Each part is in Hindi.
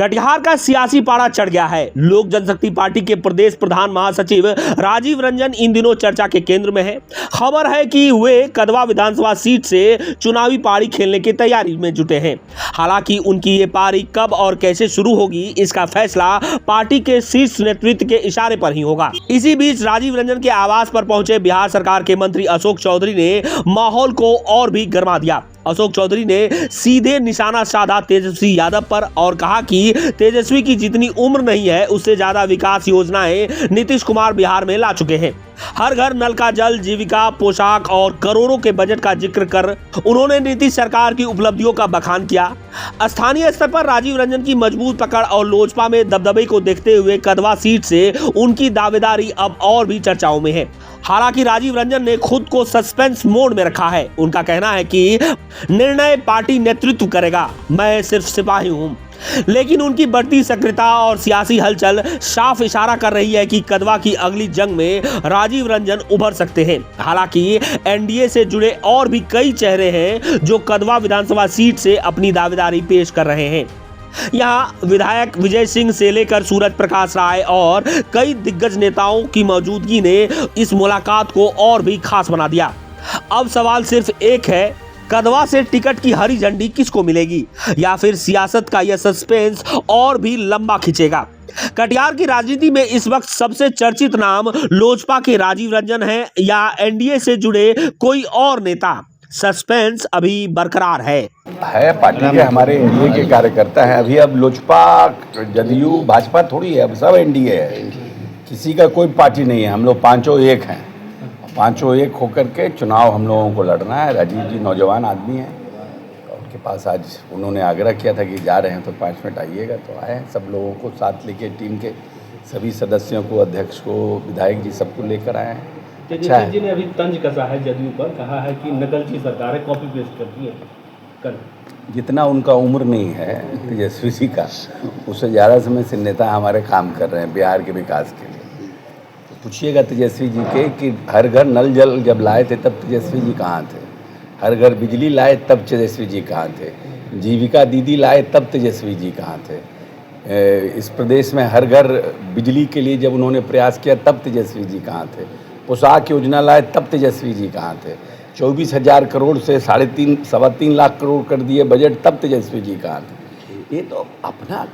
कटिहार का सियासी पारा चढ़ गया है। लोक जनशक्ति पार्टी के प्रदेश प्रधान महासचिव राजीव रंजन इन दिनों चर्चा के केंद्र में है। खबर है कि वे कदवा विधानसभा सीट से चुनावी पारी खेलने की तैयारी में जुटे हैं। हालांकि उनकी ये पारी कब और कैसे शुरू होगी, इसका फैसला पार्टी के शीर्ष नेतृत्व के इशारे पर ही होगा। इसी बीच राजीव रंजन के आवास पर पहुंचे बिहार सरकार के मंत्री अशोक चौधरी ने माहौल को और भी गर्मा दिया। अशोक चौधरी ने सीधे निशाना साधा तेजस्वी यादव पर और कहा कि तेजस्वी की जितनी उम्र नहीं है, उससे ज्यादा विकास योजनाएं नीतीश कुमार बिहार में ला चुके हैं। हर घर नल का जल, जीविका, पोशाक और करोड़ों के बजट का जिक्र कर उन्होंने नीतीश सरकार की उपलब्धियों का बखान किया। स्थानीय स्तर पर राजीव रंजन की मजबूत पकड़ और लोजपा में दबदबे को देखते हुए कदवा सीट से उनकी दावेदारी अब और भी चर्चाओं में है। हालांकि राजीव रंजन ने खुद को सस्पेंस मोड में रखा है। उनका कहना है कि निर्णय पार्टी नेतृत्व करेगा, मैं सिर्फ सिपाही हूं। लेकिन उनकी बढ़ती सक्रियता और सियासी हलचल साफ इशारा कर रही है कि कदवा की अगली जंग में राजीव रंजन उभर सकते हैं। हालांकि एनडीए से जुड़े और भी कई चेहरे हैं जो कदवा विधानसभा सीट से अपनी दावेदारी पेश कर रहे हैं। यहाँ विधायक विजय सिंह से लेकर सूरज प्रकाश राय और कई दिग्गज नेताओं की मौजूदगी ने इस मुलाकात को और भी खास बना दिया। अब सवाल सिर्फ एक है, कदवा से टिकट की हरी झंडी किसको मिलेगी, या फिर सियासत का यह सस्पेंस और भी लंबा खिंचेगा। कटिहार की राजनीति में इस वक्त सबसे चर्चित नाम लोजपा के राजीव रंजन हैं या एनडीए से जुड़े कोई और नेता। सस्पेंस अभी बरकरार है। पार्टी के हमारे एनडीए के कार्यकर्ता हैं। अभी अब लोजपा, जदयू, भाजपा थोड़ी है, अब सब एनडीए है। किसी का कोई पार्टी नहीं है। हम लोग पांचों एक हैं। पांचों एक होकर के चुनाव हम लोगों को लड़ना है। राजीव जी नौजवान आदमी हैं, उनके पास आज उन्होंने आग्रह किया था कि जा रहे हैं तो 5 मिनट आइएगा, तो आए हैं। सब लोगों को साथ लेके, टीम के सभी सदस्यों को, अध्यक्ष को, विधायक जी, सबको लेकर आए हैं। अच्छा है। जी ने अभी तंज कसा है जदयू पर, कहा है कि नकलची सरकार है, कॉपी पेस्ट करती है। कर जितना उनका उम्र नहीं है तेजस्वी जी का, उससे ज़्यादा समय से नेता हमारे काम कर रहे हैं बिहार के विकास के लिए। तो पूछिएगा तेजस्वी जी के कि हर घर नल जल जब लाए थे तब तेजस्वी जी कहाँ थे, हर घर बिजली लाए तब तेजस्वी जी कहाँ थे, जीविका दीदी लाए तब तेजस्वी जी कहाँ थे, इस प्रदेश में हर घर बिजली के लिए जब उन्होंने प्रयास किया तब तेजस्वी जी कहाँ थे, पोशाक योजना लाए तब तेजस्वी जी कहाँ थे, 24,000 करोड़ से 3.5 सवा 3 लाख करोड़ कर दिए बजट, तब तेजस्वी जी कहाँ थे। ये तो अपना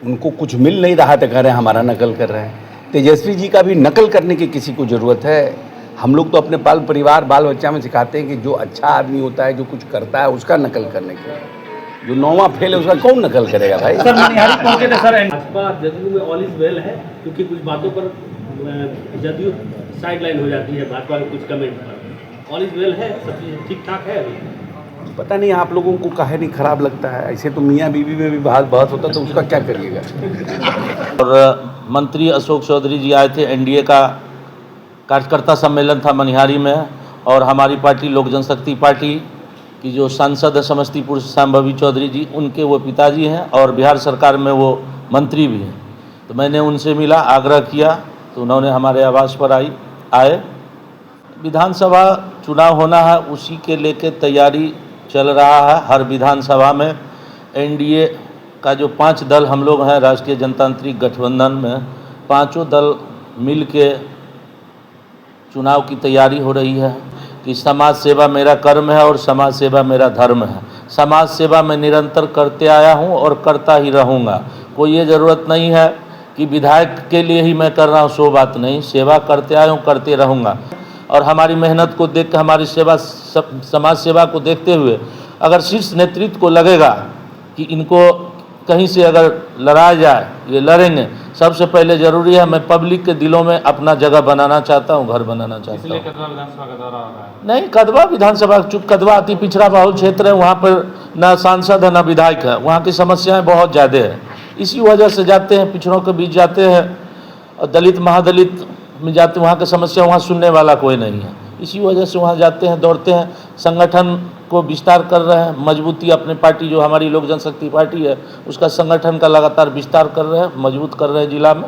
उनको कुछ मिल नहीं रहा था, कह रहे हैं हमारा नकल कर रहे हैं। तेजस्वी जी का भी नकल करने की किसी को ज़रूरत है? हम लोग तो अपने परिवार बाल बच्चा में सिखाते हैं कि जो अच्छा आदमी होता है, जो कुछ करता है, उसका नकल करने के। जो 9वां फेल है उसका कौन नकल करेगा भाई? सर मनिहारी पहुंचे थे सर। भाजपा जदयू में ऑल इज वेल है, क्योंकि कुछ बातों पर जदयू साइडलाइन हो जाती है भाजपा के कुछ कमेंट पर। ऑल इज वेल है, सब चीज़ ठीक ठाक है अभी। पता नहीं आप लोगों को काहे नहीं खराब लगता है। ऐसे तो मियाँ बीवी में भी बहस होता, तो उसका क्या करिएगा। और मंत्री अशोक चौधरी जी आए थे। एनडीए का कार्यकर्ता सम्मेलन था मनिहारी में, और हमारी पार्टी लोक जनशक्ति पार्टी की जो सांसद है समस्तीपुर से शाम्भवी चौधरी जी, उनके वो पिताजी हैं और बिहार सरकार में वो मंत्री भी हैं। तो मैंने उनसे मिला, आग्रह किया, तो उन्होंने हमारे आवास पर आए। विधानसभा चुनाव होना है, उसी के लेके तैयारी चल रहा है। हर विधानसभा में एनडीए का जो 5 दल हम लोग हैं राष्ट्रीय जनतांत्रिक गठबंधन में, पांचों दल मिल के चुनाव की तैयारी हो रही है कि समाज सेवा मेरा कर्म है और समाज सेवा मेरा धर्म है। समाज सेवा मैं निरंतर करते आया हूं और करता ही रहूँगा। कोई ये ज़रूरत नहीं है कि विधायक के लिए ही मैं कर रहा हूँ, सो बात नहीं। सेवा करते आया हूँ, करते रहूँगा। और हमारी मेहनत को देख कर, हमारी समाज सेवा को देखते हुए अगर शीर्ष नेतृत्व को लगेगा कि इनको कहीं से अगर लड़ाया जाए, ये लड़ेंगे। सबसे पहले ज़रूरी है, मैं पब्लिक के दिलों में अपना जगह बनाना चाहता हूँ, घर बनाना चाहता हूँ। कदवा विधानसभा का दौरा हो रहा है? नहीं, कदवा विधानसभा, चूँकि कदवा अति पिछड़ा बहुल क्षेत्र है, वहाँ पर ना सांसद है ना विधायक है, वहाँ की समस्याएँ बहुत ज़्यादा है। इसी वजह से जाते हैं, पिछड़ों के बीच जाते हैं, और दलित महादलित में जाते, वहाँ की समस्या वहाँ सुनने वाला कोई नहीं है। इसी वजह से वहाँ जाते हैं, दौड़ते हैं, संगठन को विस्तार कर रहे हैं, मजबूती अपने पार्टी जो हमारी लोक जनशक्ति पार्टी है उसका संगठन का लगातार विस्तार कर रहे हैं, मजबूत कर रहे हैं जिला में।